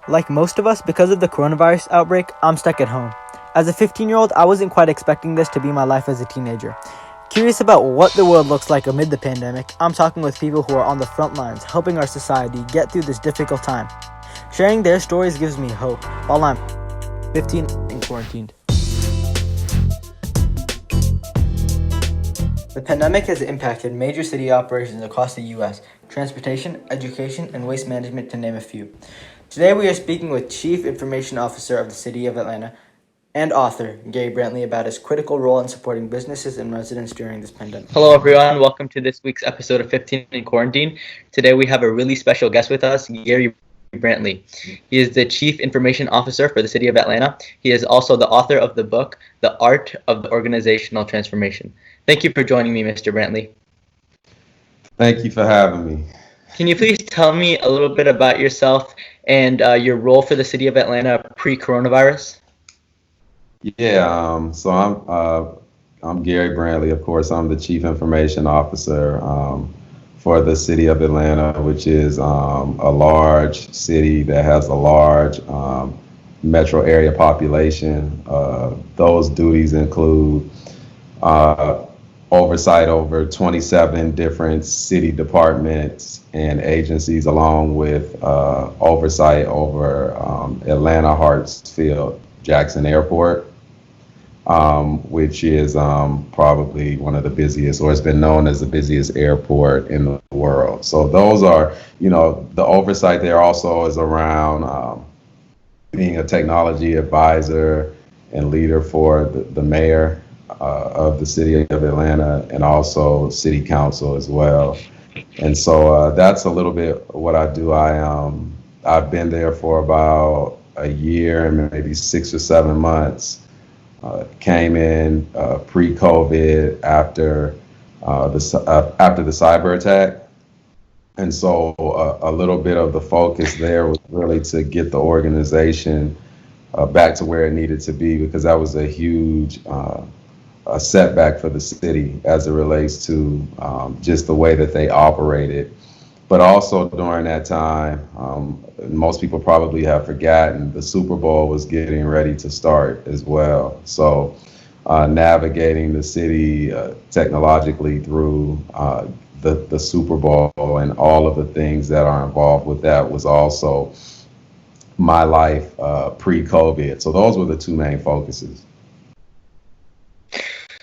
Like most of us, because of the coronavirus outbreak, I'm stuck at home. As a 15-year-old, I wasn't quite expecting this to be my life as a teenager. Curious about what the world looks like amid the pandemic, I'm talking with people who are on the front lines, helping our society get through this difficult time. Sharing their stories gives me hope, while I'm 15 and quarantined. The pandemic has impacted major city operations across the U.S., transportation, education, and waste management to name a few. Today we are speaking with Chief Information Officer of the City of Atlanta and author Gary Brantley about his critical role in supporting businesses and residents during this pandemic. Hello, everyone. Welcome to this week's episode of 15 in Quarantine. Today we have a really special guest with us, Gary Brantley. He is the Chief Information Officer for the City of Atlanta. He is also the author of the book, The Art of the Organizational Transformation. Thank you for joining me, Mr. Brantley. Thank you for having me. Can you please tell me a little bit about yourself and your role for the City of Atlanta pre-coronavirus? Yeah, so I'm Gary Brantley. Of course, I'm the Chief Information Officer for the City of Atlanta, which is a large city that has a large metro area population. Those duties include oversight over 27 different city departments and agencies, along with oversight over Atlanta Hartsfield Jackson Airport, which is probably one of the busiest, or it's been known as the busiest airport in the world. So those are, the oversight there also is around being a technology advisor and leader for the mayor of the city of Atlanta, and also city council as well. And so that's a little bit what I do. I've been there for about a year and maybe 6 or 7 months. Came in pre-COVID after the cyber attack. And so a little bit of the focus there was really to get the organization back to where it needed to be, because that was a huge a setback for the city as it relates to just the way that they operated. But also during that time, most people probably have forgotten, the Super Bowl was getting ready to start as well. So navigating the city technologically through the Super Bowl and all of the things that are involved with that was also my life pre-COVID. So those were the two main focuses.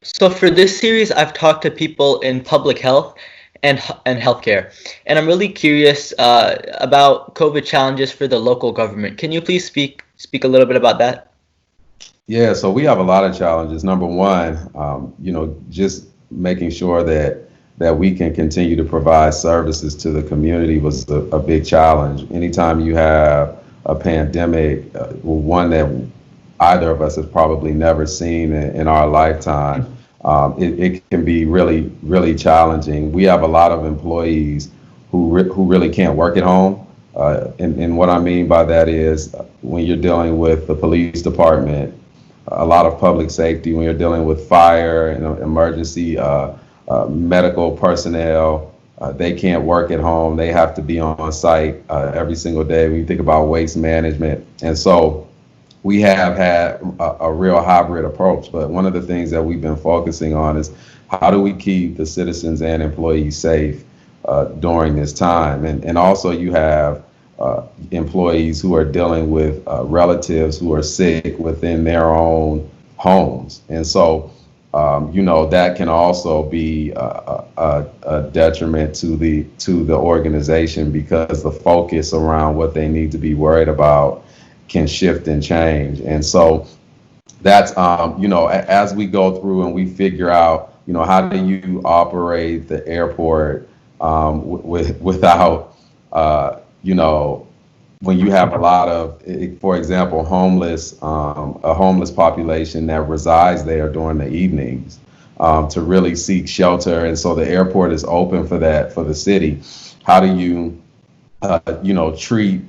So for this series, I've talked to people in public health and healthcare, and I'm really curious about COVID challenges for the local government. Can you please speak a little bit about that? Yeah, so we have a lot of challenges. Number one, just making sure that we can continue to provide services to the community was a big challenge. Anytime you have a pandemic, one that either of us has probably never seen in our lifetime, it can be really, really challenging. We have a lot of employees who really can't work at home. And what I mean by that is when you're dealing with the police department, a lot of public safety, when you're dealing with fire and emergency medical personnel, they can't work at home. They have to be on site every single day. When you think about waste management. And so we have had a real hybrid approach, but one of the things that we've been focusing on is how do we keep the citizens and employees safe during this time? And also you have employees who are dealing with relatives who are sick within their own homes. And so, that can also be a detriment to the organization, because the focus around what they need to be worried about can shift and change. And so that's, as we go through and we figure out, how do you operate the airport without, when you have a lot of, for example, a homeless population that resides there during the evenings to really seek shelter. And so the airport is open for that, for the city. How do you, treat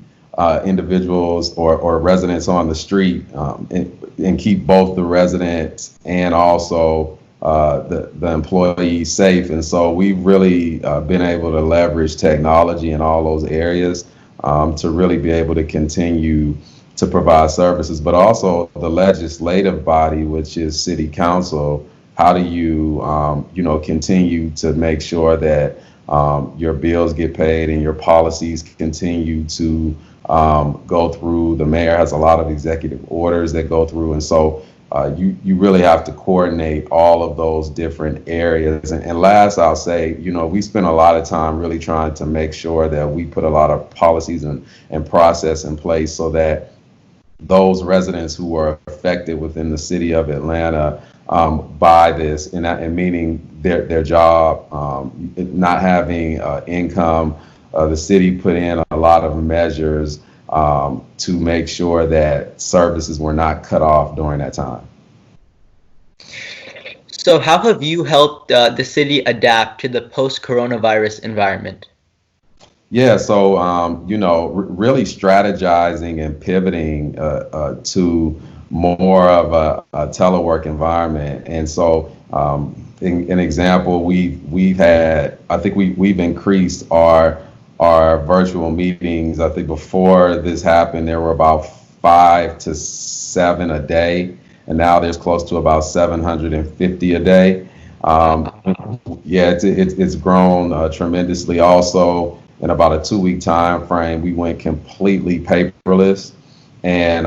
individuals or residents on the street and keep both the residents and also the employees safe? And so we've really been able to leverage technology in all those areas. to really be able to continue to provide services, but also the legislative body, which is city council. How do you, continue to make sure that your bills get paid and your policies continue to go through? The mayor has a lot of executive orders that go through, and so you really have to coordinate all of those different areas. And last, I'll say, we spend a lot of time really trying to make sure that we put a lot of policies and process in place so that those residents who are affected within the city of Atlanta by this, and meaning their job, not having income, the city put in a lot of measures to make sure that services were not cut off during that time. So how have you helped the city adapt to the post-coronavirus environment? Yeah, so really strategizing and pivoting to more of a telework environment. And so, an example, we've had, I think we've increased our virtual meetings. I think before this happened, there were about 5 to 7 a day, and now there's close to about 750 a day. Yeah, it's grown tremendously. Also, in about a 2-week time frame, we went completely paperless, and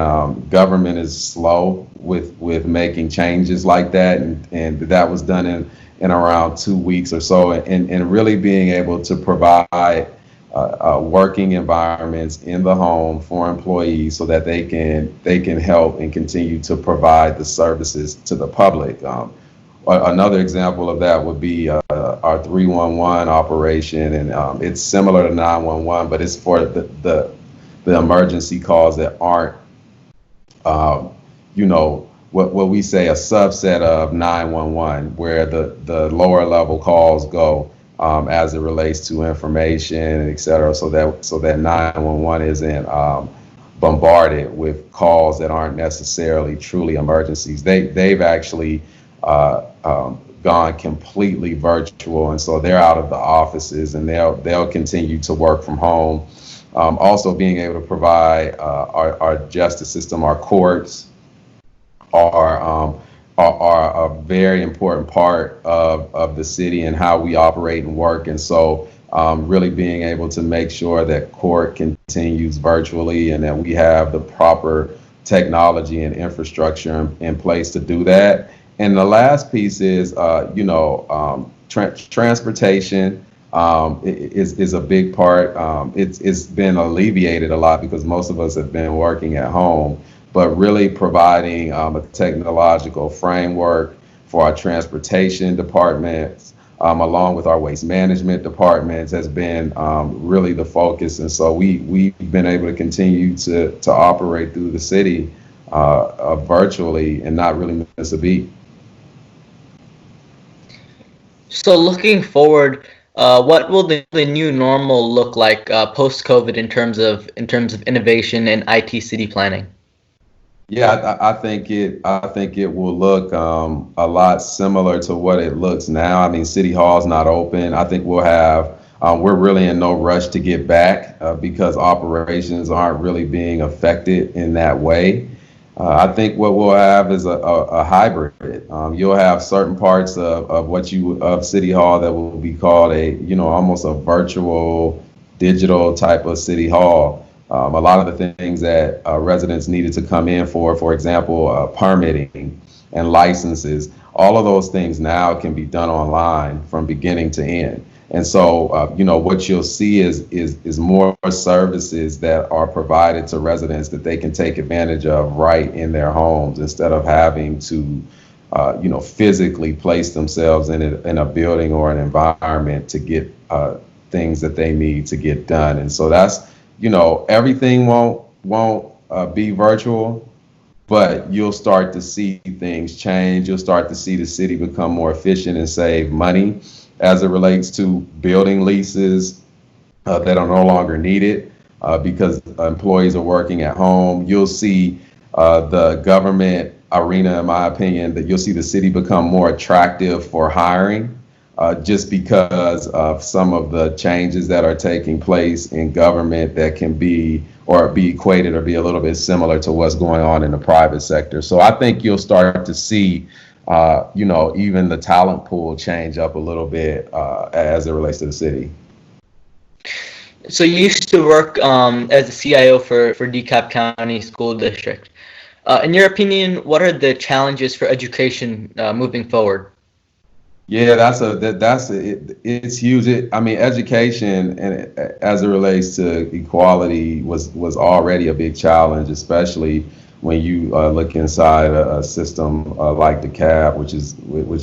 government is slow with making changes like that, and that was done in around 2 weeks or so, and really being able to provide working environments in the home for employees so that they can help and continue to provide the services to the public. Another example of that would be our 311 operation, and it's similar to 911, but it's for the emergency calls that aren't, what we say a subset of 911, where the lower level calls go as it relates to information and et cetera, so that 911 isn't bombarded with calls that aren't necessarily truly emergencies. They've actually gone completely virtual, and so they're out of the offices, and they'll continue to work from home. Also being able to provide our justice system, our courts are a very important part of the city and how we operate and work. And so really being able to make sure that court continues virtually and that we have the proper technology and infrastructure in place to do that. And the last piece is, transportation is a big part. It's been alleviated a lot because most of us have been working at home, but really providing a technological framework for our transportation departments, along with our waste management departments, has been really the focus. And so we've been able to continue to operate through the city virtually and not really miss a beat. So looking forward, what will the new normal look like post-COVID in terms of innovation and IT city planning? Yeah, I think it will look a lot similar to what it looks now. I mean, City Hall's not open. I think we'll have. We're really in no rush to get back because operations aren't really being affected in that way. I think what we'll have is a hybrid. You'll have certain parts of City Hall that will be called almost a virtual digital type of City Hall. A lot of the things that residents needed to come in for example, permitting and licenses, all of those things now can be done online from beginning to end. And so, what you'll see is more services that are provided to residents that they can take advantage of right in their homes instead of having to, physically place themselves in a building or an environment to get things that they need to get done. And so that's, everything won't be virtual, but you'll start to see things change. You'll start to see the city become more efficient and save money as it relates to building leases that are no longer needed because employees are working at home. You'll see the government arena, in my opinion, that you'll see the city become more attractive for hiring just because of some of the changes that are taking place in government that can be equated or be a little bit similar to what's going on in the private sector. So I think you'll start to see, even the talent pool change up a little bit as it relates to the city. So you used to work as a CIO for DeKalb County School District. In your opinion, what are the challenges for education moving forward? Yeah, it's huge. Education and as it relates to equality was already a big challenge, especially when you look inside a system like DeKalb, which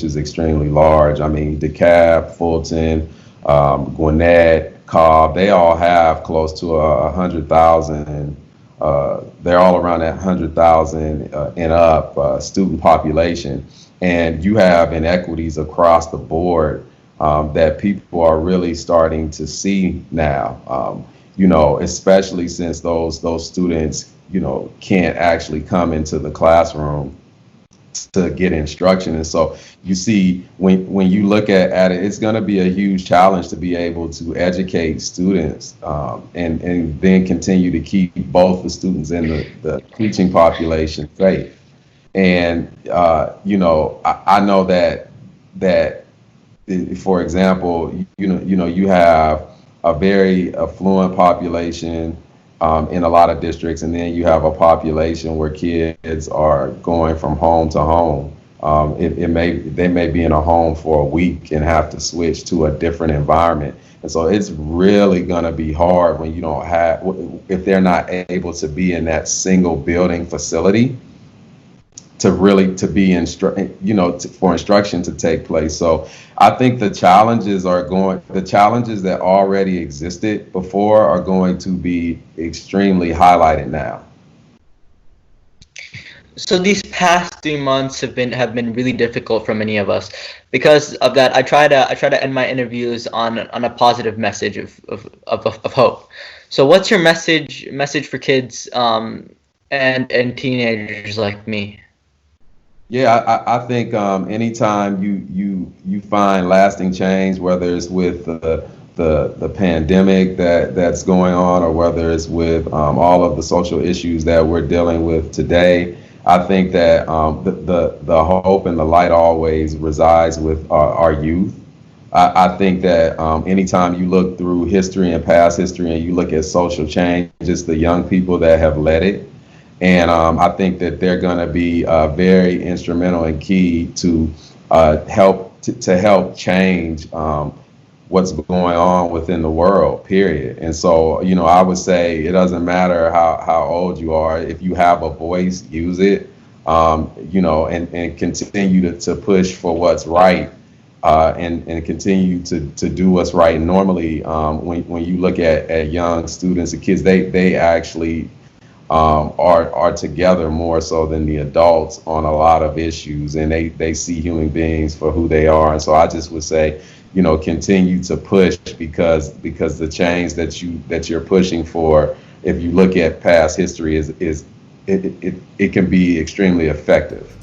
is extremely large. I mean, DeKalb, Fulton, Gwinnett, Cobb, they all have close to 100,000. They're all around that 100,000 and up student population. And you have inequities across the board that people are really starting to see now, especially since those students, can't actually come into the classroom to get instruction. And so you see, when you look at it, it's going to be a huge challenge to be able to educate students and then continue to keep both the students and the teaching population safe. And I know that for example, you have a very affluent population in a lot of districts, and then you have a population where kids are going from home to home. They may be in a home for a week and have to switch to a different environment. And so it's really going to be hard when if they're not able to be in that single building facility to be for instruction to take place. So I think the challenges that already existed before are going to be extremely highlighted now. So these past 3 months have been really difficult for many of us. Because of that, I try to end my interviews on a positive message of hope. So what's your message for kids and teenagers like me? Yeah, I think anytime you find lasting change, whether it's with the pandemic that's going on, or whether it's with all of the social issues that we're dealing with today, I think that the hope and the light always resides with our youth. I think that anytime you look through history and past history and you look at social change, it's the young people that have led it. And I think that they're going to be very instrumental and key to help change what's going on within the world, period. And so, I would say it doesn't matter how old you are. If you have a voice, use it, and continue to push for what's right and continue to do what's right. And normally, when you look at young students and kids, they actually are together more so than the adults on a lot of issues, and they see human beings for who they are. And so I just would say, continue to push because the change that you're pushing for, if you look at past history, it can be extremely effective.